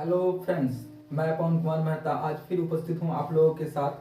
Hello friends, मैं पवन कुमार मेहता आज फिर उपस्थित हूँ आप लोगों के साथ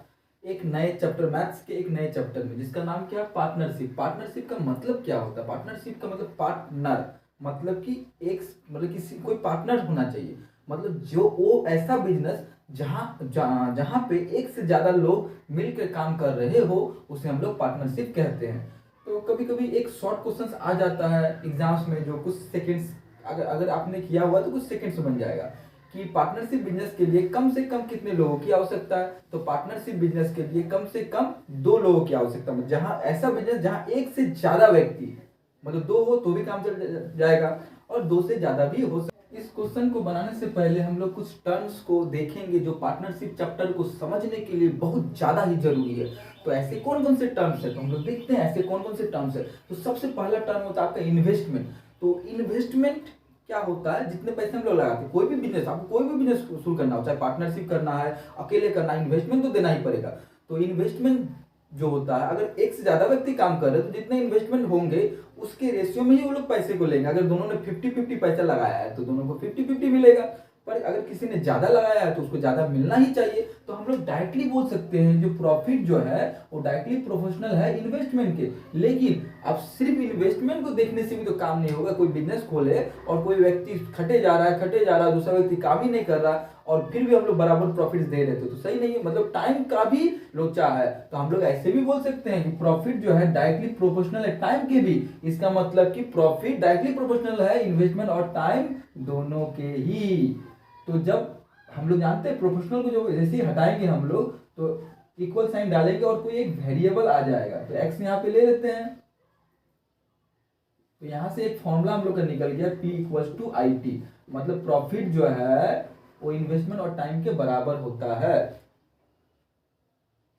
एक नए चैप्टर मैथ्स के एक नए चैप्टर में, जिसका नाम क्या है? पार्टनरशिप। पार्टनरशिप का मतलब क्या होता है? पार्टनरशिप का मतलब पार्टनर, मतलब कि एक, मतलब किसी कोई पार्टनर होना चाहिए। मतलब जो वो ऐसा बिजनेस जहाँ पे एक से ज़्यादा लोग मिलकर काम कर रहे हो, उसे हम लोग पार्टनरशिप कहते हैं। तो कभी कभी एक शॉर्ट क्वेश्चंस आ जाता है एग्जाम्स में, जो कुछ सेकंड्स, अगर अगर आपने किया हुआ तो कुछ सेकंड्स में बन जाएगा कि पार्टनरशिप बिजनेस के लिए कम से कम कितने लोगों की आवश्यकता है। तो पार्टनरशिप बिजनेस के लिए कम से कम 2 लोगों की आवश्यकता है। जहां ऐसा बिजनेस जहां एक से ज्यादा व्यक्ति, मतलब 2 हो तो भी काम चल जाएगा और 2 से ज्यादा भी हो सकता है। इस क्वेश्चन को बनाने से पहले हम लोग कुछ टर्म्स को देखेंगे जो पार्टनरशिप चैप्टर को समझने के लिए बहुत ज्यादा ही जरूरी है। तो ऐसे कौन कौन से टर्म्स है, तो हम लोग देखते हैं ऐसे कौन कौन से टर्म्स है। तो सबसे पहला टर्म होता है आपका इन्वेस्टमेंट। तो इन्वेस्टमेंट क्या होता है? जितने पैसे हम लोग लगाते हैं, कोई भी बिजनेस, आपको कोई भी बिजनेस शुरू करना हो, चाहे पार्टनरशिप करना है, अकेले करना है, इन्वेस्टमेंट तो देना ही पड़ेगा। तो इन्वेस्टमेंट जो होता है, अगर एक से ज्यादा व्यक्ति काम कर रहे हैं तो जितने इन्वेस्टमेंट होंगे उसके रेशियो में ही वो लोग पैसे को लेंगे। अगर दोनों ने 50-50 पैसा लगाया है तो दोनों को 50-50 मिलेगा। पर अगर किसी ने ज्यादा लगाया है तो उसको ज्यादा मिलना ही चाहिए। तो हम लोग डायरेक्टली बोल सकते हैं जो प्रॉफिट जो है वो डायरेक्टली प्रोपोर्शनल है इन्वेस्टमेंट के। लेकिन अब सिर्फ इन्वेस्टमेंट को देखने से भी तो काम नहीं होगा। कोई बिजनेस खोले और कोई व्यक्ति खटे जा रहा है, दूसरा व्यक्ति काम ही नहीं कर रहा और फिर भी हम लोग बराबर प्रॉफिट दे रहे थे, तो सही नहीं है। मतलब टाइम का भी लोचा है। तो हम लोग ऐसे भी बोल सकते हैं कि प्रॉफिट जो है डायरेक्टली प्रोपोर्शनल है टाइम के भी। इसका मतलब कि प्रॉफिट डायरेक्टली प्रोपोर्शनल है इन्वेस्टमेंट और टाइम दोनों के ही। तो जब हम लोग जानते हैं प्रोपोर्शनल को जो जैसे ही हटाएंगे हम लोग, तो इक्वल साइन डालेंगे और कोई एक वेरिएबल आ जाएगा। तो एक्स यहाँ पे ले लेते हैं। तो यहां से एक फॉर्मूला हम लोग का निकल गया, P equals to I T. मतलब प्रॉफिट जो है वो इन्वेस्टमेंट और टाइम के बराबर होता है।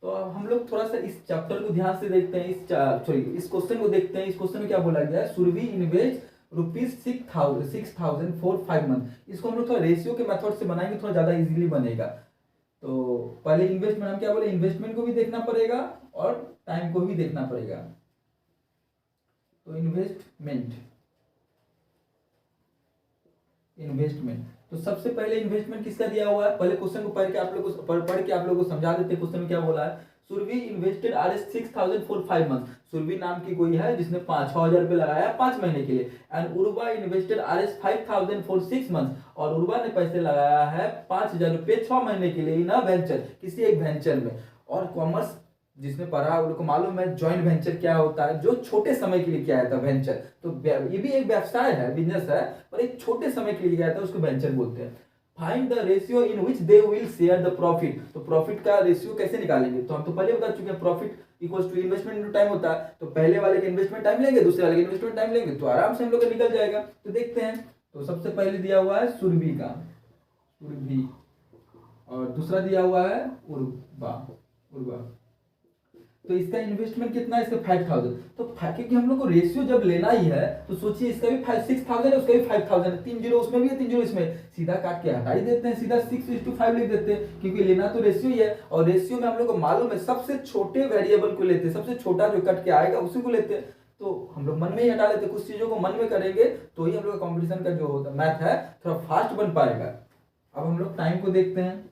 तो अब हम लोग थोड़ा सा इस चैप्टर को ध्यान से देखते हैं। इस क्वेश्चन को देखते हैं। इस क्वेश्चन में क्या बोला गया है? Surabhi invest ₹6,000 for 5 month. इसको हम लोग थोड़ा रेशियो के मेथड से बनाएंगे, थोड़ा ज्यादा इजीली बनेगा। तो पहले इन्वेस्टमेंट, हम क्या बोले, इन्वेस्टमेंट को भी देखना पड़ेगा और टाइम को भी देखना पड़ेगा। तो इन्वेस्टमेंट तो सबसे पहले इन्वेस्टमेंट किसका दिया हुआ है? पहले क्वेश्चन को पढ़ के आप लोगों को समझा देते। क्वेश्चन में क्या बोला है? Surabhi invested ₹6,000 for 5 month. Surabhi नाम की कोई है जिसने 6,000 रुपए लगाया 5 महीने के लिए। And Urva invested ₹5,000 for 6 month. और उर्वा ने पैसे लगाया है 5,000 रुपए 6 महीने के लिए इन अ वेंचर, किसी एक वेंचर में। और कॉमर्स जिसने पढ़ा उनको मालूम है जॉइंट वेंचर क्या होता है, जो छोटे समय के लिए किया जाता है वेंचर। तो ये भी एक व्यवसाय है, बिजनेस है, पर एक छोटे समय के लिए किया जाता है, उसको वेंचर बोलते हैं। Find the ratio in which they will share the profit. तो प्रॉफिट का रेशियो कैसे निकालेंगे? तो हम तो पहले बता चुके हैं, profit equals to investment into time होता है। तो पहले वाले के इन्वेस्टमेंट टाइम लेंगे, दूसरे वाले के इन्वेस्टमेंट टाइम लेंगे, तो आराम से हम लोग का निकल जाएगा। तो देखते हैं। तो सबसे पहले दिया हुआ है सुरभि का, सुरभि, और दूसरा दिया हुआ है उर्वा, उर्वा। तो इसका इन्वेस्टमेंट कितना है? इसका 5,000। तो क्योंकि हम लोग को रेशियो जब लेना ही है तो सोचिए इसका भी 6,000 है, उसका भी 5,000 है। 3 जीरो उसमें भी है, 3 जीरो इसमें, सीधा काट के हटा ही देते हैं, सीधा 6:5 लिख देते हैं, क्योंकि लेना तो रेशियो ही है। और रेशियो में हम लोग को मालूम है सबसे छोटे वेरिएबल को लेते हैं, सबसे छोटा जो कट के आएगा उसी को लेते हैं। तो हम लोग मन में ही हटा लेते हैं। कुछ चीजों को मन में करेंगे तो ही हम लोग कॉम्पिटिशन का जो होता मैथ है थोड़ा फास्ट बन पाएगा। अब हम लोग टाइम को देखते हैं।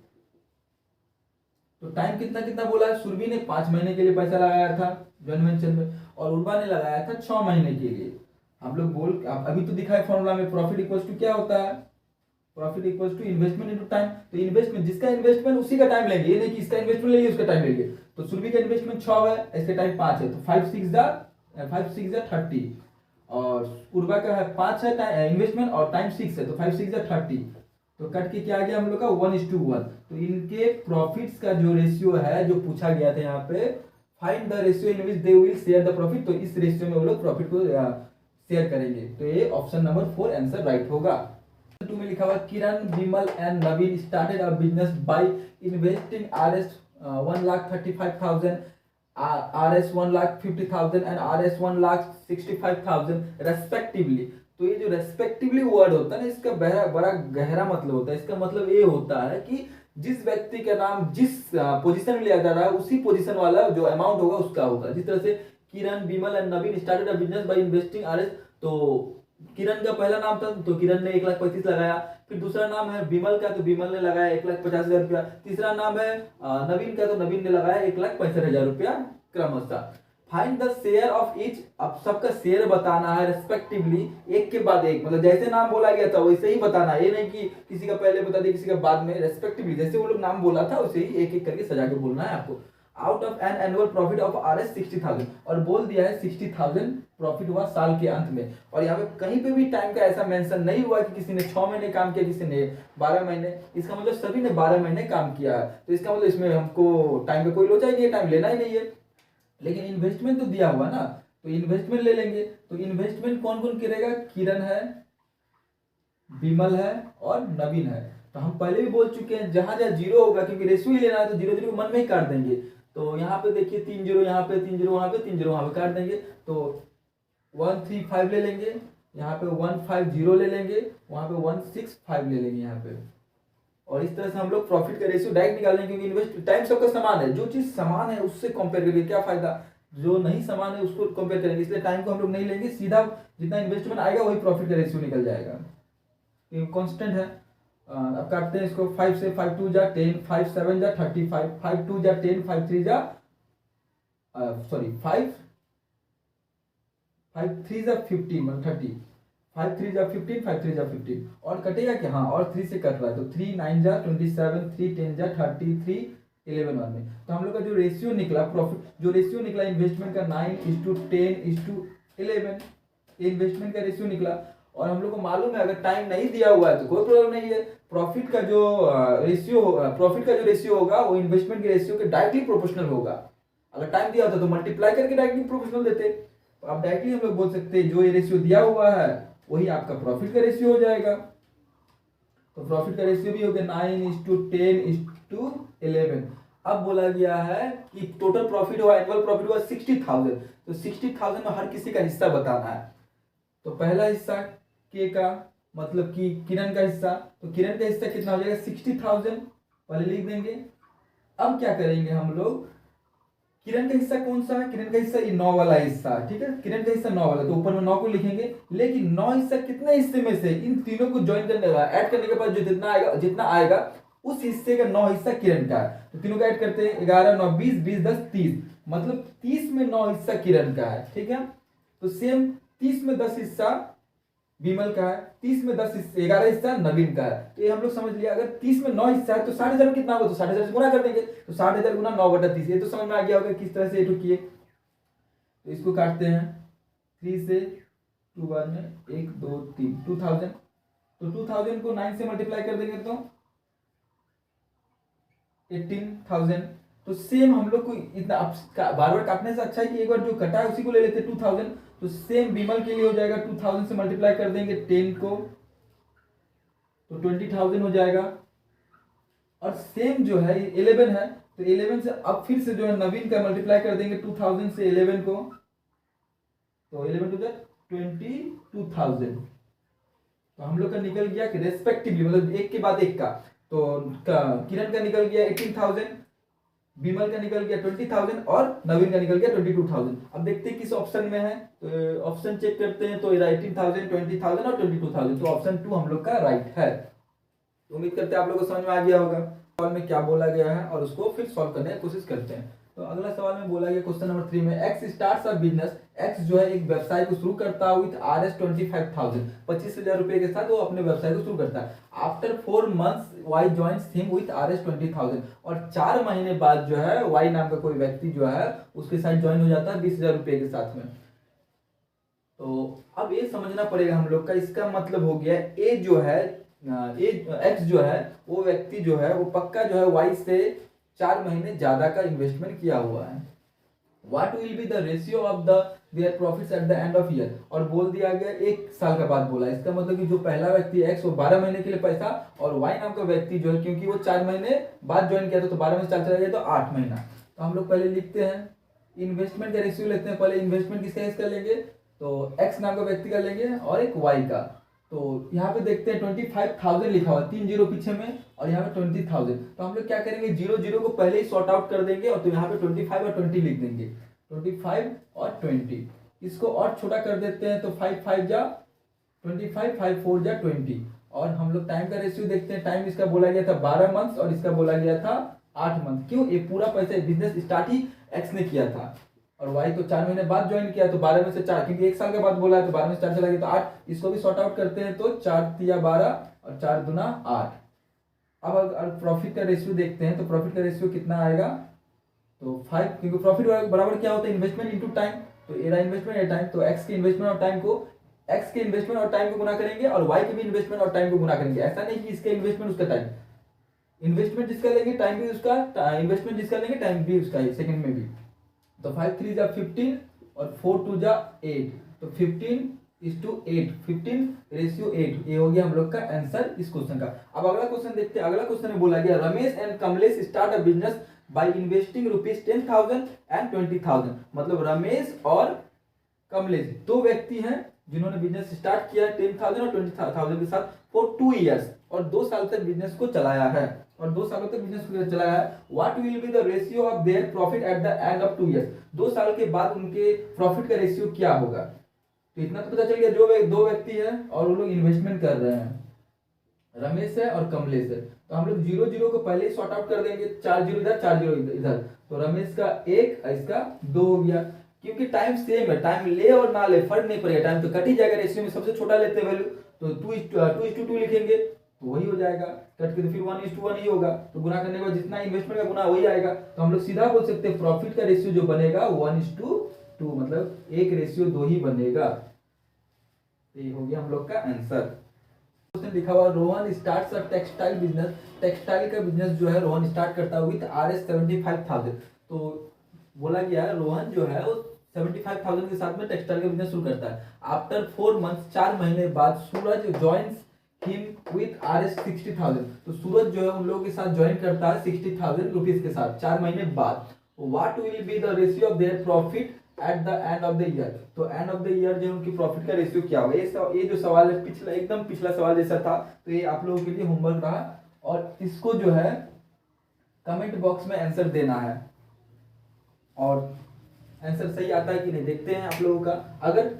तो टाइम कितना कितना बोला है? सुरभि ने 5 महीने के लिए पैसा लगाया था जॉइंट वेंचर में, और उर्वा ने लगाया था 6 महीने के लिए। हम लोग अभी तो दिखा है फॉर्मूला में, प्रॉफिट इक्वल्स टू क्या होता है? Profit equals to investment into time. तो इन्वेस्टमेंट, जिसका इन्वेस्टमेंट उसी का टाइम लेंगे, ये नहीं कि इसका इन्वेस्टमेंट लेंगे उसका टाइम लेंगे। तो सुरभि का इन्वेस्टमेंट 6 है, इसका टाइम 5 है, तो 5 6 30। और उर्वा का है 5 है इन्वेस्टमेंट और टाइम 6 है, तो 5 6 30। तो कट के क्या आ गया हम लोग का? 1:1। तो इनके प्रॉफिट्स का जो रेशियो है, जो पूछा गया था यहाँ पे, find the ratio in which they will share the profit. तो इस रेशियो में वो लोग प्रॉफिट को शेयर करेंगे। तो ये ऑप्शन नंबर 4 आंसर राइट होगा। 2 में लिखा हुआ Kiran, Vimal and Naveen started a business by investing ₹1,35,000, ₹1,50,000 and ₹1,65,000 respectively. तो ये जो रेस्पेक्टिवली वर्ड होता है ना, इसका बड़ा गहरा मतलब होता है। इसका मतलब ये होता है कि जिस व्यक्ति का नाम जिस पोजीशन में लिया जा रहा है उसी पोजीशन वाला जो अमाउंट होगा उसका होगा। जिस तरह से Kiran, Vimal and Naveen started a business by investing RS, तो किरण का पहला नाम था तो किरण ने 1,35,000 लगाया। फिर दूसरा नाम है विमल का तो विमल ने लगाया 1,50,000 रुपया। तीसरा नाम है नवीन का तो नवीन ने लगाया 1,65,000 रुपया क्रमशः। Find the share of each, अब सबका शेयर बताना है रेस्पेक्टिवली, एक के बाद एक, मतलब जैसे नाम बोला गया था वैसे ही बताना है, ये नहीं कि किसी का पहले बता दिया किसी का बाद में, रेस्पेक्टिवली जैसे वो लोग नाम बोला था वैसे ही एक एक करके सजा के बोलना है आपको। Out of an annual profit of RS 60,000, और बोल दिया है 60,000 प्रॉफिट हुआ साल के अंत में। और यहाँ पे कहीं पे भी टाइम का ऐसा मेंशन नहीं हुआ कि किसी ने 6 महीने काम किया किसी ने 12 महीने, इसका मतलब सभी ने 12 महीने काम किया है, तो इसका मतलब इसमें हमको टाइम का कोई लोचा ही नहीं है, टाइम लेना ही नहीं है। लेकिन इन्वेस्टमेंट तो दिया हुआ ना, तो इन्वेस्टमेंट ले लेंगे। तो इन्वेस्टमेंट कौन कौन करेगा, किरण है, विमल है और नवीन है। तो हम पहले भी बोल चुके हैं जहां जहां जीरो होगा, क्योंकि रेशियो ही लेना है तो जीरो जीरो मन में ही काट देंगे। तो यहाँ पे देखिए 3 जीरो यहाँ पे, 3 जीरो वहां पे, 3 जीरो वहां पे काट देंगे। तो 135 ले लेंगे, यहाँ पे 150 ले लेंगे, वहां पे 165 ले लेंगे यहाँ पे। और इस तरह से हम लोग प्रॉफिट का रेशियो डायरेक्ट निकाल लेंगे, क्योंकि इन्वेस्ट टाइम सबका समान है, जो चीज समान है उससे कंपेयर करके क्या फायदा, जो नहीं समान है उसको कंपेयर करेंगे, इसलिए टाइम को हम लोग नहीं लेंगे, सीधा जितना इन्वेस्टमेंट आएगा वही प्रॉफिट का रेशियो निकल जाएगा, ये कांस्टेंट है। अब काटते हैं इसको, 5 से 5 2 जा 10, 5 7 जा 35, 5 2 जा 10, 5 3 जा सॉरी 5 3 जा 15 मतलब 30, 5 3 जा 15, 5 3 जा 15, और कटेगा क्या, हाँ और 3 से कट रहा है, तो 3 9 जा 27, 3 10 जा 33, 11 1 में। तो हम लोग का जो रेशियो निकला प्रॉफिट, जो रेशियो निकला इन्वेस्टमेंट का 9:10:11, इन्वेस्टमेंट का रेशियो निकला। और हम लोग को मालूम है अगर टाइम नहीं दिया हुआ है तो कोई प्रॉब्लम नहीं है, प्रॉफिट का जो रेशियो होगा वो इन्वेस्टमेंट के रेशियो के डायरेक्टली प्रोपोर्शनल होगा। अगर टाइम दिया होता तो मल्टीप्लाई करके डायरेक्टली प्रोपोर्शनल देते, तो आप डायरेक्टली हम लोग बोल सकते हैं जो ये रेशियो दिया हुआ है वही आपका प्रॉफिट का रेशियो हो जाएगा। तो प्रॉफिट का रेशियो भी हो गया 9:10:11। अब बोला गया है कि टोटल प्रॉफिट हुआ, एनुअल प्रॉफिट हुआ 60,000, तो 60,000 में हर किसी का हिस्सा बताना है। तो पहला हिस्सा के का मतलब कि किरण का हिस्सा, तो किरण का हिस्सा कितना हो जाएगा 60,000, पहले लिख देंगे। अब क्या करेंगे हम लोग, किरण का हिस्सा कौन सा है, किरण का हिस्सा ये 9 वाला हिस्सा, ठीक है, किरण का हिस्सा 9 वाला, तो ऊपर में 9 को लिखेंगे। लेकिन 9 हिस्सा कितने हिस्से में से, इन तीनों को ज्वाइन करने का ऐड करने के बाद जो जितना आएगा उस हिस्से का 9 हिस्सा किरण का है, तो तीनों का ऐड करते हैं, 11 9 20, 20 10 30, मतलब 30 में 9 हिस्सा किरण का है, ठीक है। तो सेम 30 में 10 हिस्सा विमल का है, 30 में 10 हिस्सा 11 हिस्सा नवीन का है। तो ये हम लोग समझ लिया, अगर 30 में 9 हिस्सा है तो 60,000 कितना होगा, तो 60,000 से गुना कर देंगे, तो 60,000 गुना 9/30, ये तो समझ में आ गया होगा किस तरह से ये किए। तो इसको काटते हैं 3 से 2 बार में 1 2 3 2000, तो 2000 को 9 से मल्टीप्लाई कर देंगे तो 18,000। तो सेम हम लोग को इतना बार बार काटने से अच्छा है कि एक बार जो कटा है उसी को ले लेते 2000। तो सेम विमल के लिए हो जाएगा, 2000 से मल्टीप्लाई कर देंगे 10 को तो 20,000 हो जाएगा। और सेम जो है 11 है, तो 11 से अब फिर से जो है नवीन का मल्टीप्लाई कर देंगे 2000 से 11 को, तो 11 टू 22,000। तो हम लोग का निकल गया कि रेस्पेक्टिवली मतलब एक के बाद एक का, तो किरण का निकल गया 18,000, विमल का निकल गया 20,000 और नवीन का निकल गया 22,000। अब देखते हैं किस ऑप्शन में है, तो ऑप्शन चेक करते हैं, तो 18,000 20,000 और 22,000, तो ऑप्शन 2 हम लोग का राइट है। तो उम्मीद करते हैं आप लोगों को समझ में आ गया होगा सवाल में क्या बोला गया है, और उसको फिर सॉल्व करने की कोशिश करते हैं। तो अगला सवाल में बोला गया क्वेश्चन नंबर 3 में, x starts a business, x जो है एक व्यवसाय को शुरू करता है विद RS 25,000, 25,000 रुपए के साथ वो अपने व्यवसाय को शुरू करता है। After 4 months Y joins him with RS 20,000, और 4 महीने बाद जो है वाई नाम का कोई व्यक्ति जो है उसके साथ ज्वाइन हो जाता है 20,000 रुपए के साथ में। तो अब ये समझना पड़ेगा हम लोग का, इसका मतलब हो गया ए जो है एक्स जो है वो व्यक्ति जो है वो पक्का जो है वाई से 4 महीने ज्यादा का इन्वेस्टमेंट किया हुआ है। What will be the ratio of the their profits at the end of year, और बोल दिया गया 1 साल का बाद बोला, इसका मतलब कि जो पहला व्यक्ति एक्स वो 12 महीने के लिए पैसा, और वाई नाम का व्यक्ति जो है क्योंकि वो 4 महीने बाद ज्वाइन किया था तो 12 में से 4 चला गया तो 8 महीना। तो हम लोग पहले लिखते हैं इन्वेस्टमेंट का रेशियो लेते हैं, पहले इन्वेस्टमेंट किसका लेंगे, तो एक्स नाम का व्यक्ति का लेंगे और एक वाई का। तो यहाँ पे देखते हैं 25,000 लिखा हुआ, 3 जीरो पीछे में, और यहाँ पे 20,000। तो हम लोग क्या करेंगे, 0 को पहले ही सॉर्ट आउट कर देंगे, और तो यहाँ पे 25 और 20 लिख देंगे, 25 और 20। इसको और छोटा कर देते हैं, तो 5 5 जा 25, 5 4 जा 20। और हम लोग टाइम का रेशियो देखते हैं। टाइम इसका बोला गया था 12 मंथ्स और इसका बोला गया था 8 मंथ। क्यों? ये पूरा पैसा बिजनेस स्टार्ट ही एक्स ने किया था और वाई तो 4 महीने बाद ज्वाइन किया, तो 12 में से 4, क्योंकि 1 साल के बाद बोला है तो 12 में से 4 चला गया तो 8। इसको भी सॉर्ट आउट करते हैं तो 4 तिया 12 और 4 दुना 8। अब अगर प्रॉफिट का रेशियो देखते हैं तो प्रॉफिट का रेशियो कितना आएगा? तो 5, क्योंकि प्रॉफिट बराबर क्या होता है? Investment into time. तो एरा इन्वेस्टमेंट या टाइम, तो एक्स के इन्वेस्टमेंट और टाइम को एक्स के इन्वेस्टमेंट और टाइम को गुना करेंगे और वाई के भी इन्वेस्टमेंट और टाइम को गुना करेंगे। ऐसा नहीं कि इसका इन्वेस्टमेंट उसका टाइम, इन्वेस्टमेंट जिसका लेंगे टाइम भी उसका, इन्वेस्टमेंट जिसका लेंगे टाइम भी उसका ही, सेकंड में भी। तो 5 3 जा 15 और 4 2 जा 8, तो 15:8, 15:8, ये हो गया हम लोग का आंसर इस क्वेश्चन का। अब अगला क्वेश्चन देखते हैं। अगला क्वेश्चन में बोला गया Ramesh and Kamlesh start a business by investing ₹10,000 and 20,000। मतलब रमेश और कमलेश दो व्यक्ति हैं जिन्होंने बिजनेस स्टार्ट किया 10,000 और 20,000 के साथ फॉर 2 इयर्स, और 2 साल तक बिजनेस को चलाया है, और 2 सालों तक बिजनेस को चलाया है। What will be the ratio of their profit eight the end of 2 years? 2 साल के बाद उनके प्रॉफिट का रेशियो क्या होगा? तो इतना तो पता चल गया, जो दो व्यक्ति है और वो लोग इन्वेस्टमेंट कर रहे हैं, रमेश है और कमलेश है। तो हम लोग 0 0 को पहले ही सॉर्ट आउट कर देंगे, 4 0 इधर 4 0 इधर। तो रमेश का 1 इसका 2 हो गया, क्योंकि टाइम सेम है, टाइम ले और ना ले फर्क नहीं पड़ेगा, टाइम तो कट ही जाएगा। रेशियो में सबसे छोटा लेते हैं वैल्यू, तो 2:2 लिखेंगे तो वही हो जाएगा, कट के तो फिर 1:1 ही होगा। तो गुना करने के बाद जितना इन्वेस्टमेंट का गुना वही आएगा। तो हम लोग सीधा बोल सकते हैं प्रॉफिट का रेशियो जो बनेगा 1:2, मतलब 1:2 ही बनेगा। ये हो गया हम लोग का आंसर। क्वेश्चन लिखा हुआ Rohan starts a textile business. Textile का बिजनेस जो है रोहन स्टार्ट करता है विद RS 75,000। तो बोला गया है रोहन जो है वो 75,000 के साथ में टेक्सटाइल का बिजनेस शुरू करता है। आफ्टर 4 मंथ्स, 4 महीने बाद सूरज ज्वाइंस हिम विद RS 60,000। तो सूरज जो है उन लोगों के साथ ज्वाइन करता है 60,000 रुपीज के साथ 4 महीने बाद। What will be the ratio of their profit eight the end of the year? तो एंड ऑफ द ईयर जो उनकी प्रॉफिट का रेशियो क्या होगा? ये जो सवाल है पिछला, एकदम पिछला सवाल जैसा था, तो ये आप लोगों के लिए होमवर्क रहा और इसको जो है कमेंट बॉक्स में आंसर देना है। और आंसर सही आता है कि नहीं देखते हैं आप लोगों का। अगर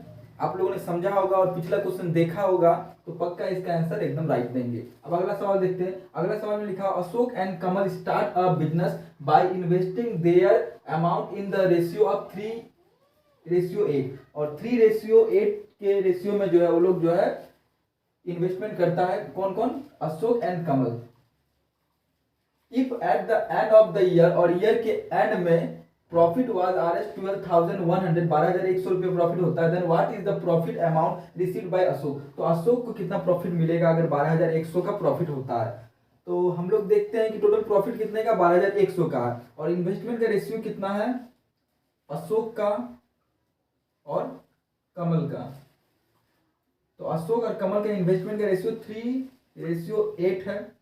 आप लोगों ने समझा होगा और पिछला क्वेश्चन देखा होगा तो पक्का इसका आंसर एकदम राइट देंगे। अब अगला सवाल देखते हैं। अगला सवाल में लिखा Ashok and Kamal start a business by investing their amount in the ratio of 3:8, और 3:8 के रेशियो में जो है वो लोग जो है इन्वेस्टमेंट करता है। कौन कौन? Ashok and Kamal. If at the end of the year, और ईयर के एंड में प्रॉफिट वाज RS 12,100, 12,100 रुपये प्रॉफिट होता है, then what is the profit amount received by Ashok? तो अशोक को कितना प्रॉफिट मिलेगा अगर 12,100 का प्रॉफिट होता है? तो हम लोग देखते हैं कि टोटल प्रॉफिट कितने का? 12,100 का है, और इन्वेस्टमेंट का रेशियो कितना है अशोक का और कमल का? तो अशोक और कमल का इन्वेस्टमेंट का रेशियो 3:8 है,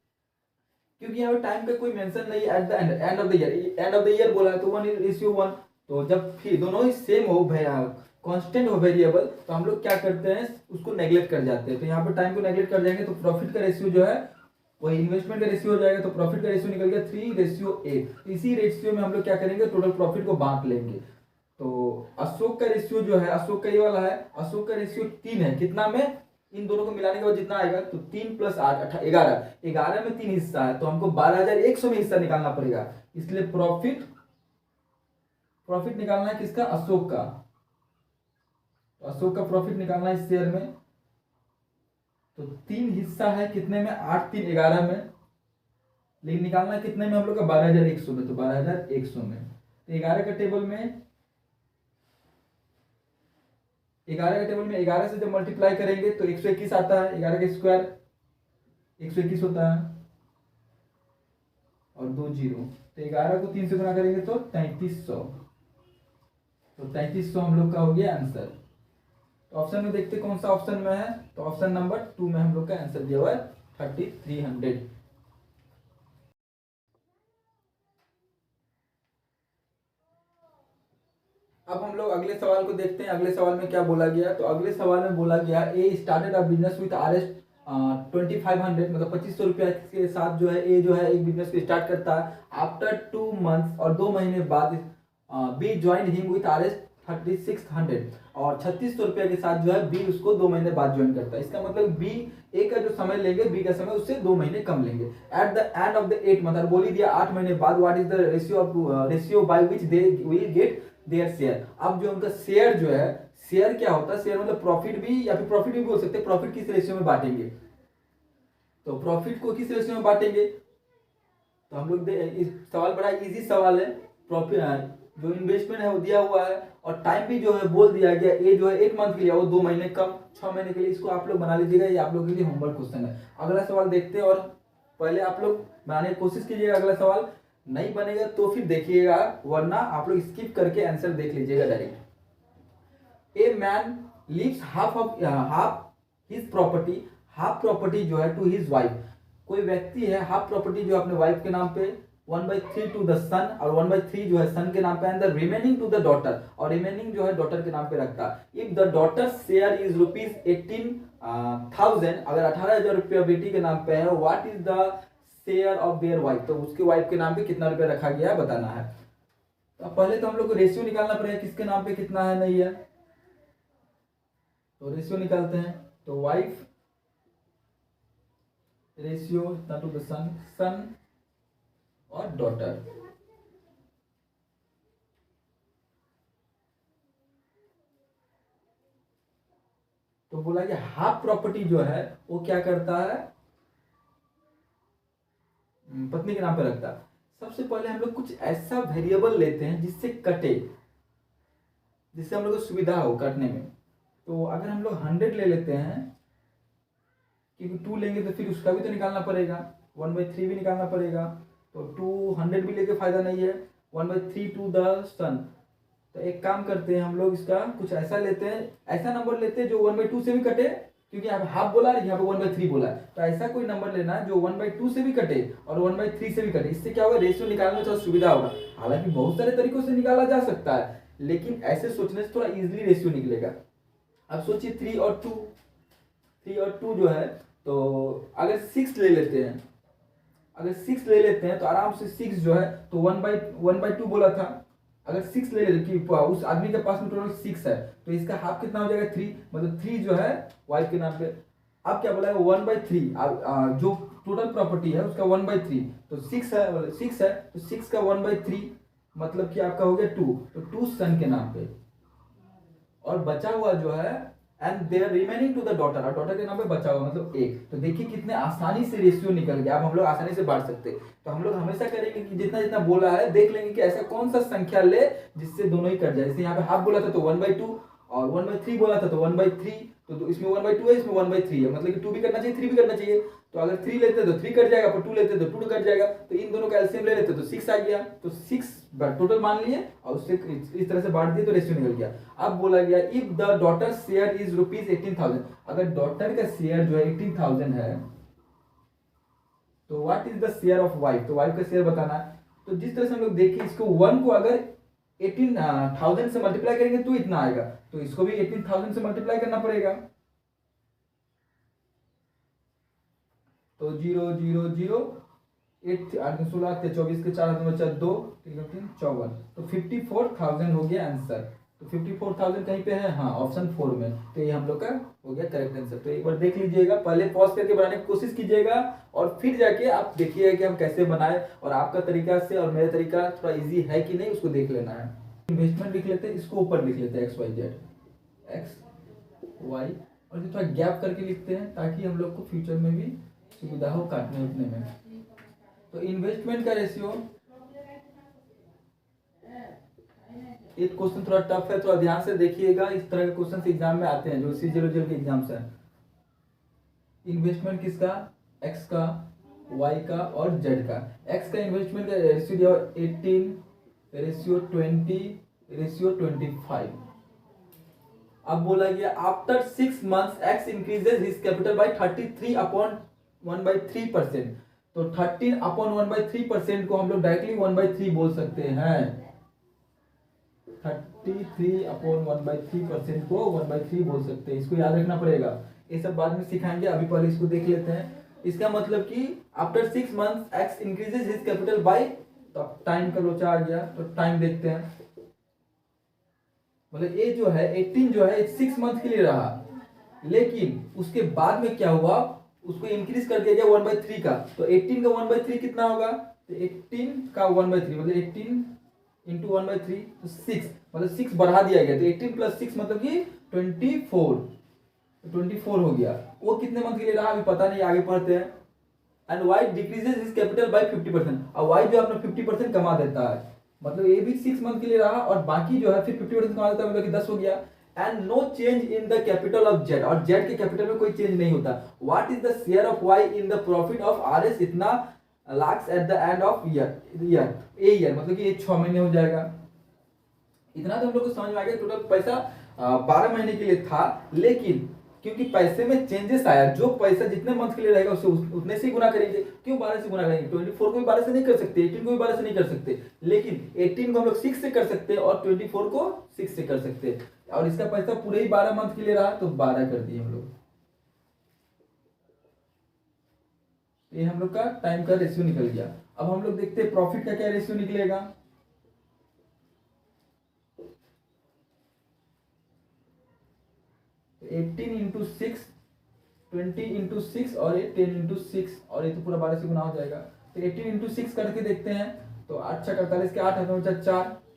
क्योंकि यहाँ पे टाइम का कोई मेंशन नहीं है। Eight the end of the year, and of the year बोला है तो 1:1। तो जब फिर दोनों ही सेम हो भैया, कांस्टेंट हो वेरिएबल, तो हम लोग क्या करते हैं उसको नेग्लेक्ट कर जाते हैं। तो यहाँ पे टाइम को नेग्लेक्ट कर जाएंगे तो प्रॉफिट का रेशियो जो है वही इन्वेस्टमेंट का रेशियो हो जाएगा। तो प्रॉफिट का रेशियो निकल गया 3:8। तो इसी रेशियो में हम लोग क्या करेंगे, टोटल प्रॉफिट को बांट लेंगे। तो अशोक का रेशियो जो है, अशोक का ये वाला है, अशोक का रेशियो 3 है। कितना में? इन दोनों को मिलाने के बाद जितना आएगा, तो 3 + 8 11, 11 में 3 हिस्सा है, तो हमको 12,100 में हिस्सा निकालना पड़ेगा। इसलिए प्रॉफिट निकालना है किसका? अशोक का। तो अशोक का प्रॉफिट निकालना है इस शेयर में। तो 3 हिस्सा है कितने में? 8 3 11 में, लेकिन निकालना है कितने में हम लोग का? 12,100 में। तो 12,100 में, तो 11 का टेबल में 11 से जब मल्टीप्लाई करेंगे तो 121 आता है। 11 का स्क्वायर 121 होता है और 2 0। तो 11 को 3 से गुना करेंगे तो 3300। तो 3300 हम लोग का हो गया आंसर। तो ऑप्शन में देखते कौन सा ऑप्शन में है। तो ऑप्शन नंबर 2 में हम लोग का आंसर दिया हुआ है 3300। अब हम लोग अगले सवाल को देखते हैं। अगले सवाल में क्या बोला गया? तो अगले सवाल में बोला गया A started a business with RS 2500, मतलब 2500 रुपया के साथ जो है ए जो है एक बिजनेस को स्टार्ट करता है। आफ्टर 2 मंथ्स, और 2 महीने बाद B join him with RS 3600 और 3600 के साथ जो है बी उसको 2 महीने बाद ज्वाइन करता है। इसका मतलब बी ए का जो समय लेंगे, बी का समय उससे 2 महीने कम लेंगे। Eight the end of the 8 month, और बोल ही दिया 8 महीने बाद, what is the ratio by which they will get their share. अब जो उनका शेयर जो है, शेयर क्या होता है, शेयर मतलब प्रॉफिट भी, या फिर प्रॉफिट भी बोल सकते हैं। प्रॉफिट किस रेशियो में बांटेंगे, तो प्रॉफिट को किस रेशियो में बांटेंगे, तो हम लोग इस सवाल बड़ा इजी सवाल है। प्रॉफिट जो इन्वेस्टमेंट है वो दिया हुआ है, और टाइम भी जो है बोल दिया गया, ए जो है 1 मंथ के लिए, वो 2 महीने कम, 6 महीने के लिए। इसको आप लोग बना लीजिएगा, ये आप लोगों के लिए होमवर्क क्वेश्चन है। अगला सवाल देखते हैं, और पहले आप लोग बनाने की कोशिश कीजिएगा। अगला सवाल नहीं बनेगा तो फिर देखिएगा, वरना आप लोग स्किप करके आंसर देख लीजिएगा direct. A man leaves half his property, half property जो है टू हिज वाइफ। कोई व्यक्ति है, हाफ प्रॉपर्टी जो अपने वाइफ के नाम पे, 1/3 टू द सन, और 1/3 जो है सन के नाम पे, and the remaining to the daughter, और रिमेनिंग जो है डॉटर के नाम पे रखता है। If the daughter share is ₹18,000, अगर 18,000 रुपया बेटी के नाम पे है, what is the share of their wife, तो उसके वाइफ के नाम पे कितना रुपया रखा गया है बताना है। तो पहले तो हम लोग को रेशियो निकालना पड़ेगा, किसके नाम पे कितना है नहीं है, तो रेशियो निकालते हैं। तो वाइफ रेशियो इतना टू द सन, सन और डॉटर। तो बोला कि हाफ प्रॉपर्टी जो है वो क्या करता है, पत्नी के नाम पे रखता है। सबसे पहले हम लोग कुछ ऐसा वेरिएबल लेते हैं जिससे कटे, जिससे हम लोग को सुविधा हो काटने में। तो अगर हम लोग 100 ले लेते हैं, क्योंकि 2 लेंगे तो फिर उसका भी तो निकालना पड़ेगा, 1/3 भी निकालना पड़ेगा, तो 200 भी लेके फायदा नहीं है। 1/3 टू द सन, तो एक काम करते हैं हम लोग, इसका कुछ ऐसा लेते हैं, ऐसा नंबर लेते हैं जो 1/2 से भी कटे, क्योंकि यहाँ पे हाफ बोला है, यहाँ पे 1/3 बोला है, तो ऐसा कोई नंबर लेना है जो 1/2 से भी कटे और 1/3 से भी कटे। इससे क्या होगा, रेशियो निकालने में थोड़ा सुविधा होगा। हालांकि बहुत सारे तरीकों से निकाला जा सकता है, लेकिन ऐसे सोचने से थोड़ा इजिली रेशियो निकलेगा। अब सोचिए 3 और 2 जो है, तो अगर 6 ले लेते हैं, अगर 6 ले लेते हैं तो आराम से 6 जो है, तो 1/2 बोला था, अगर 6 ले लेते कि उस आदमी के पास में टोटल 6 है, तो इसका हाफ कितना हो जाएगा 3, मतलब 3 जो है वाइफ के नाम पे। अब क्या बोला है 1/3, जो टोटल प्रॉपर्टी है उसका 1/3, तो 6 है तो 6 का 1/3 मतलब कि आपका हो गया 2, तो 2 सन के नाम पे, और बचा हुआ जो है and their remaining to the daughter, और डॉटर के नाम पे बचा हुआ मतलब 1। तो देखिए कितने आसानी से रेशियो निकल गया। अब हम लोग आसानी से बांट सकते हैं। तो हम लोग हमेशा करेंगे कि जितना जितना बोला है देख लेंगे कि ऐसा कौन सा संख्या ले जिससे दोनों ही कट जाए। जैसे यहाँ पे हाफ बोला था तो 1/2, और 1/3 बोला था तो 1/3, तो इसमें 1/2 है, इसमें 1/3 है, मतलब कि 2 भी करना चाहिए, 3 भी करना चाहिए। तो अगर 3 लेते तो 3 कट जाएगा, पर 2 लेते तो 2 कट जाएगा, तो इन दोनों का एलसीएम ले लेते तो 6 आ गया, तो 6 टोटल मान लिए और उससे इस तरह से बांट दिए तो रेशियो निकल गया। अब बोला गया if the daughter share is ₹18,000, अगर डॉटर का शेयर जो है 18,000 है, तो what is the share of wife, तो वाइफ का शेयर बताना है। तो जिस तरह से हम लोग देखें, इसको 1 को अगर 18,000 से मल्टीप्लाई करेंगे तो इतना आएगा, तो इसको भी 18,000 से मल्टीप्लाई करना पड़ेगा। तो 0 0 0 8 8 16 24 के 4 बचा 2 3 54, तो 54,000 हो गया आंसर। तो 54,000 कहीं पे है, हाँ ऑप्शन 4 में, तो ये हम लोग का हो गया करेक्ट आंसर। तो एक बार देख लीजिएगा, पहले पॉज करके बनाने की कोशिश कीजिएगा, और फिर जाके आप देखिएगा कि हम कैसे बनाए, और आपका तरीका से और मेरा तरीका थोड़ा इजी है कि नहीं उसको देख लेना है। इन्वेस्टमेंट लिख लेते हैं, इसको ऊपर लिख लेते हैं XYZ, XY, और थोड़ा गैप करके लिखते हैं ताकि हम लोग को फ्यूचर में भी सुविधा हो काटने उठने में। तो इन्वेस्टमेंट का रेशियो, ये क्वेश्चन थोड़ा टफ है, थोड़ा ध्यान से देखिएगा। इस तरह के क्वेश्चन एग्जाम में आते हैं जो CGL के एग्जाम से। इन्वेस्टमेंट किसका, एक्स का, वाई का और जेड का। एक्स का इन्वेस्टमेंट का रेशियो दिया 18 रेशियो 20 रेशियो 25। अब बोला गया after 6 months x increases his capital bye 33/1/3%। तो 13/1/3% को हम लोग डायरेक्टली 1/3 बोल सकते हैं। 33/1/3% को 1/3 बोल सकते हैं, इसको याद रखना पड़ेगा। ये सब बाद में सिखाएंगे, अभी पहले इसको देख लेते हैं। इसका मतलब कि after 6 months x increases his capital bye, तो टाइम का लोचा आ गया, तो टाइम देखते हैं। मतलब ए जो है 18 जो है 6 मंथ के लिए रहा, लेकिन उसके बाद में क्या हुआ, उसको इंक्रीज कर दिया गया 1/3 का। तो 18 का 1/3 कितना होगा, तो 18 का 1/3 मतलब 18 इंटू 1/3 तो 6, मतलब 6 बढ़ा दिया गया। तो 18 प्लस 6 मतलब कि 24, 24 हो गया। वो कितने मंथ के लिए रहा अभी पता नहीं, आगे पढ़ते हैं। And Y decreases his capital by 50%, और वाई जो अपना 50% कमा देता है, मतलब ये भी 6 मंथ के लिए रहा और बाकी जो है फिर 50% कमा देता है, मतलब कि 10 हो गया। And no change in the capital of Z, और जेड के कैपिटल में कोई चेंज नहीं होता। What is the share of Y in the profit of R S, इतना lakhs at the end of year मतलब कि ये 6 महीने हो जाएगा। इतना तो हम लोग को समझ में आ गया। टोटल पैसा 12 महीने के लिए था, लेकिन क्योंकि पैसे में चेंजेस आया, जो पैसा जितने मंथ के लिए रहेगा उसे उतने से ही गुना करेंगे। क्यों 12 से गुना करेंगे, 24 को भी 12 से नहीं कर सकते, 18 को भी 12 से नहीं कर सकते, लेकिन 18 को हम लोग 6 से कर सकते हैं और 24 को 6 से कर सकते हैं। और इसका पैसा पूरे ही 12 मंथ के लिए रहा तो 12 कर दिए हम लोग। ये हम लोग का टाइम का रेशियो निकल गया। अब हम लोग देखते हैं प्रॉफिट का क्या रेशियो निकलेगा। 18 इंटू 6, 20 इंटू 6 और ये 10 इंटू 6, और ये तो पूरा 12 से गुना हो जाएगा। तो 18 इंटू 6 करके देखते हैं। तो 8 6 48 के 8 है, 4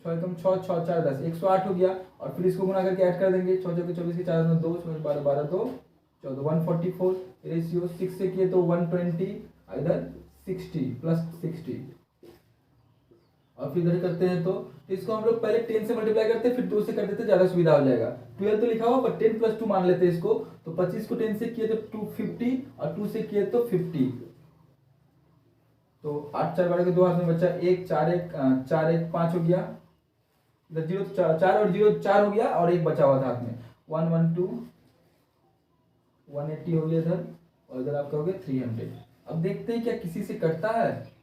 6 कम 6 6 4 10 108 हो गया। और फिर इसको गुना करके ऐड कर देंगे, 6 के 24 के 4 2 6 12 12 2 14 144 रेशियो 6 से किए तो 120, इधर 60 प्लस 60, और फिर इधर करते हैं तो इसको हम लोग पहले 10 से मल्टीप्लाई करते हैं, फिर 2 से कर देते हैं, ज्यादा सुविधा हो जाएगा। 12 तो लिखा हुआ पर 10 प्लस 2 मान लेते हैं इसको। तो 25 को 10 से किए तो 250 और 2 से किए तो 50। तो 8 4 12 के 2 हाथ में बचा 1 4 1 4 1 5 हो गया। इधर 0 तो 4 और 0 4 हो गया और 1 बचा हुआ था हाथ में। 1 1 2 180 हो गया इधर, और इधर आपका हो गया 300। अब देखते हैं क्या किसी से कटता है।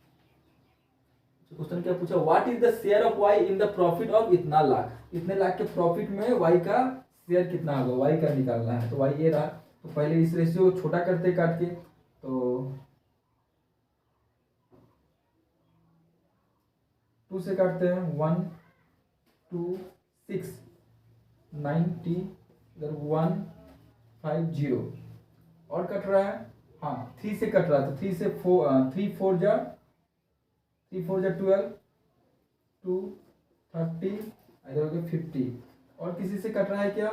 क्वेश्चन क्या पूछा, what is the share of Y in the profit of इतना लाख, इतने लाख के प्रॉफिट में वाई का शेयर कितना होगा, वाई का निकालना है। तो वाई ये रहा। तो पहले इस रेशियो को छोटा करते काट के, तो 2 से काटते हैं 1 2 6 90, इधर 1 5 0, और कट रहा है, हाँ 3 से कट रहा है। तो 3 से 4 3 4 जा 12 2 30, इधर हो गया 50। और किसी से कट रहा है क्या,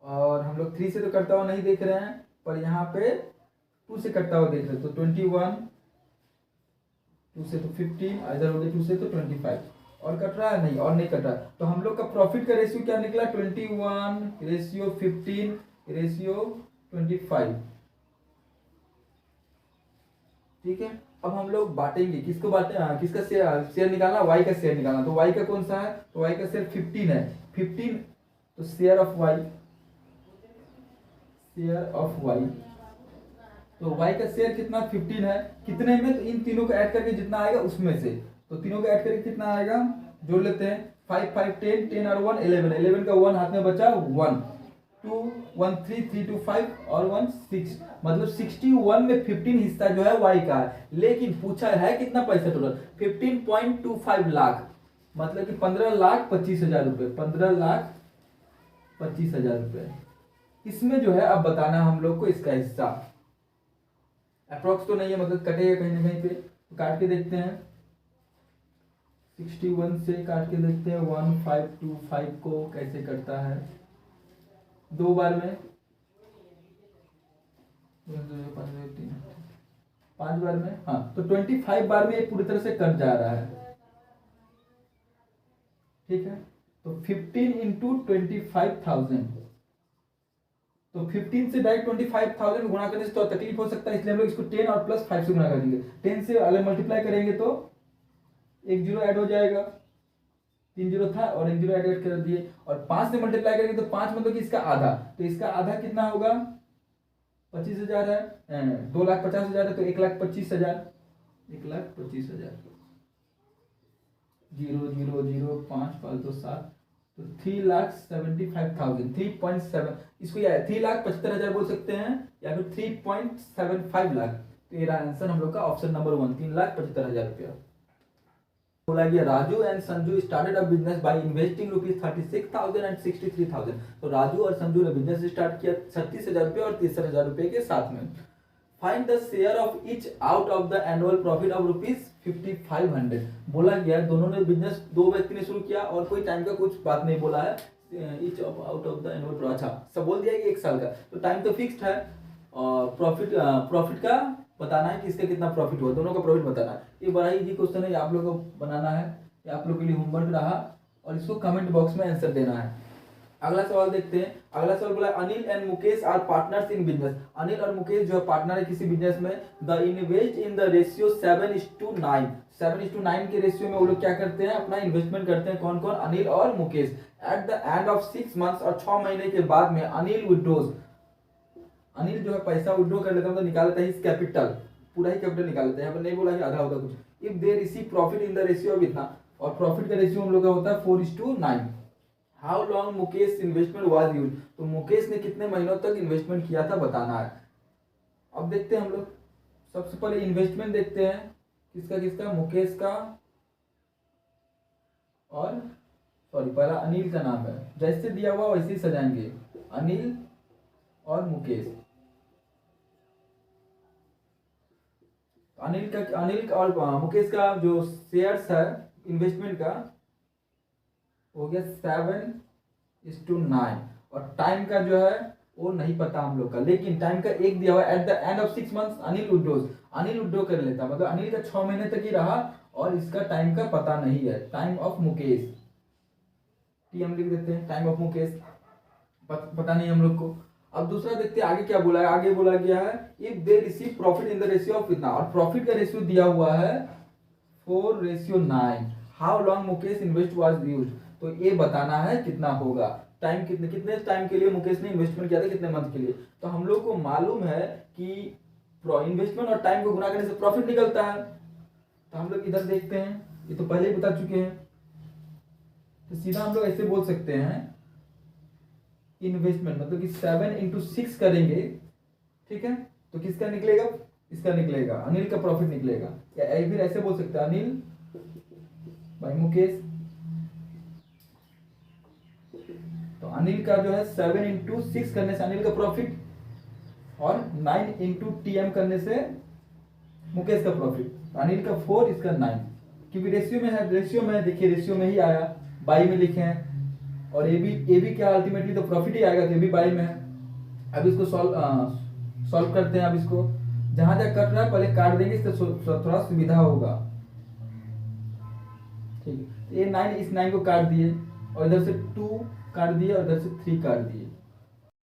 और हम लोग 3 से तो कटता हुआ नहीं देख रहे हैं, पर यहाँ पे 2 से कटता हुआ देख रहे हैं। तो 21, 2 से तो 15, इधर हो गया 2 से तो 25, और कट रहा है नहीं, और नहीं कट रहा। तो हम लोग का प्रॉफिट का रेशियो क्या निकला, 21 रेशियो 15 रेशियो 25। ठीक है। अब हम लोग बांटेंगे, किसको बांटे, किसका शेयर निकालना, वाई का शेयर निकालना। तो वाई का कौन सा है, तो वाई का शेयर 15 है। 15 तो share of Y, share of Y, तो वाई का शेयर कितना 15 है। कितने में, तो इन तीनों को ऐड करके जितना आएगा उसमें से, तो तीनों को ऐड करके कितना आएगा, जोड़ लेते हैं। 5 5 10 10 और 1 11, 11 का 1 हाथ में बचा 1 2 1 3 3 2 5 और 1 6, मतलब 61 में 15 हिस्सा जो है वाई का है। लेकिन पूछा है कितना पैसा टोटल, 15.25 लाख, मतलब कि 15,25,000 रुपए, 15,25,000 रुपए। इसमें जो है अब बताना हम लोग को इसका हिस्सा, अप्रोक्स तो नहीं है, मतलब कटेगा कहीं ना कहीं पे। तो काट के देखते हैं, 61 से काट के देखते हैं 1525 को कैसे कटता है, 2 बार में, 5 बार में, हाँ तो 25 बार में ये पूरी तरह से कट जा रहा है। ठीक है। तो 15 इंटू 25,000, तो 15 से डायरेक्ट 25,000 गुणा करने से तो तकलीफ हो सकता है, इसलिए हम लोग इसको 10 और प्लस 5 से गुणा कर देंगे। 10 से अगर मल्टीप्लाई करेंगे तो एक जीरो ऐड हो जाएगा, 3 जीरो था और एक जीरो ऐड कर दिए। और 5 से मल्टीप्लाई करेंगे तो 5 मतलब कि इसका आधा, तो इसका आधा कितना होगा, 25,000 है, 2,50,000 है, तो 1,25,000, 1,25,000, 0 0 0 5 5 2 7, तो 3,75,000, 3.7, इसको या 3,75,000 बोल सकते हैं या फिर 3.75 लाख। तो ये आंसर हम लोग का ऑप्शन नंबर 1, 3,75,000 रुपया। बोला गया Raju and Sanju started a business by investing ₹36,000 and 63,000। तो राजू और संजू ने बिजनेस स्टार्ट किया 36,000 रुपये और 63,000 रुपये के साथ में। Find the share of each out of the annual profit of ₹5500। बोला गया दोनों ने बिजनेस, दो व्यक्ति ने शुरू किया और कोई टाइम का कुछ बात नहीं बोला है। Each out of the annual profit, अच्छा सब बोल दिया कि 1 साल का, तो टाइम तो फिक्स्ड है। और प्रॉफिट का बताना है कि इसका कितना प्रॉफिट हुआ, दोनों का प्रॉफिट बताना है। ये बड़ा इजी क्वेश्चन है, ये आप लोगों को बनाना है, ये आप लोगों के लिए होमवर्क रहा और इसको कमेंट बॉक्स में आंसर देना है। अगला सवाल देखते हैं। अगला सवाल बोला Anil and Mukesh are partners in business. Anil और मुकेश जो है पार्टनर है किसी बिजनेस में। The invest in the ratio 7:9। 7:9 के रेशियो में वो लोग क्या करते हैं, अपना इन्वेस्टमेंट करते हैं। कौन कौन, अनिल और Mukesh. Eight the end of 6 months, और 6 महीने के बाद में अनिल विड्रोज, अनिल जो है पैसा विड्रॉ कर लेता है, तो निकाल लेता है इस कैपिटल, पूरा ही कैपिटल निकाल लेता है। यहाँ पर नहीं बोला कि आधा होता कुछ। If they receive profit in the ratio of इतना, और प्रॉफिट का रेशियो हम लोग का होता है 4:9। How long Mukesh investment was use. तो मुकेश ने कितने महीनों तक इन्वेस्टमेंट किया था बताना है। अब देखते हैं हम लोग, सबसे पहले इन्वेस्टमेंट देखते हैं किसका किसका, मुकेश का और सॉरी पहला अनिल का नाम है, जैसे दिया हुआ वैसे ही सजाएंगे, अनिल और मुकेश। अनिल और मुकेश का जो शेयर्स है इन्वेस्टमेंट का हो गया 7:9। और टाइम का जो है वो नहीं पता हम लोग का, लेकिन टाइम का एक दिया हुआ at the end of 6 months Anil withdraws. Anil withdraw कर लेता, मतलब अनिल का 6 महीने तक ही रहा और इसका टाइम का पता नहीं है। टाइम ऑफ मुकेश टीएम लिख देते हैं, टाइम ऑफ मुकेश पता नहीं हम लोग को। अब दूसरा देखते हैं आगे क्या बोला है। आगे बोला गया है if they receive profit in the ratio of इतना, और प्रॉफिट का रेशियो दिया हुआ है 4:9। How long Mukesh invest was used, तो ये बताना है कितना होगा, टाइम कितने टाइम के लिए मुकेश ने इन्वेस्टमेंट किया था, कितने मंथ के लिए। तो हम लोग को मालूम है कि इन्वेस्टमेंट और टाइम को गुना करने से प्रॉफिट निकलता है। तो हम लोग इधर देखते हैं, ये तो पहले ही बता चुके हैं, तो सीधा हम लोग ऐसे बोल सकते हैं इन्वेस्टमेंट मतलब कि 7 × 6 करेंगे, ठीक है, तो किसका निकलेगा, इसका निकलेगा, अनिल का प्रॉफिट निकलेगा। या फिर ऐसे बोल सकते हैं अनिल बाय मुकेश। तो अनिल का जो है 7 × 6 करने से अनिल का प्रॉफिट, और 9 × TM करने से मुकेश का प्रॉफिट। अनिल का 4, इसका 9, क्योंकि रेशियो में है, रेशियो में देखिए, रेशियो में ही आया, बाई में लिखे हैं, और ये भी क्या अल्टीमेटली तो प्रॉफिट ही आएगा, तो ये भी बाई में है। अब इसको सॉल्व करते हैं। अब इसको जहां जहां कट रहा है पहले काट देंगे, इससे थोड़ा सुविधा होगा, ठीक है। ये 9, इस 9 को काट दिए, और इधर से 2 काट दिए, और इधर से 3 काट दिए,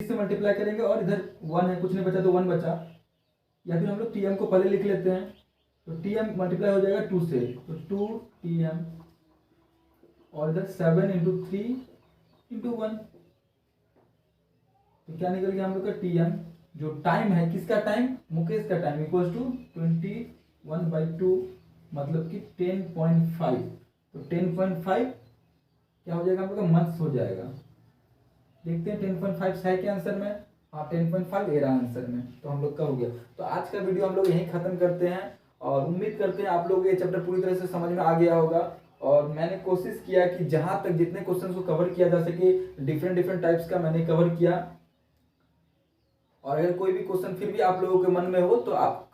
इससे मल्टीप्लाई करेंगे, और इधर 1 है, कुछ नहीं बचा तो 1 बचा। या फिर हम लोग TM को पहले लिख लेते हैं, तो TM मल्टीप्लाई हो जाएगा 2 से, तो 2 TM, और इधर 7 × 3 × 1, तो क्या निकल गया हम लोग का TM। जो टाइम है, किसका टाइम, मुकेश का टाइम इक्वल्स टू 21/2, मतलब कि 10.5। तो 10.5 क्या हो जाएगा हम लोग का, मंथ्स हो जाएगा। देखते हैं 10.5 है क्या आंसर में, हाँ 10.5 ए रहा आंसर में, तो हम लोग का हो गया। तो आज का वीडियो हम लोग यहीं खत्म करते हैं, और उम्मीद करते हैं आप लोग ये चैप्टर पूरी तरह से समझ में आ गया होगा। और मैंने कोशिश किया कि जहां तक जितने क्वेश्चन को कवर किया जा सके, डिफरेंट टाइप्स का मैंने कवर किया। और अगर कोई भी क्वेश्चन फिर भी आप लोगों के मन में हो तो आप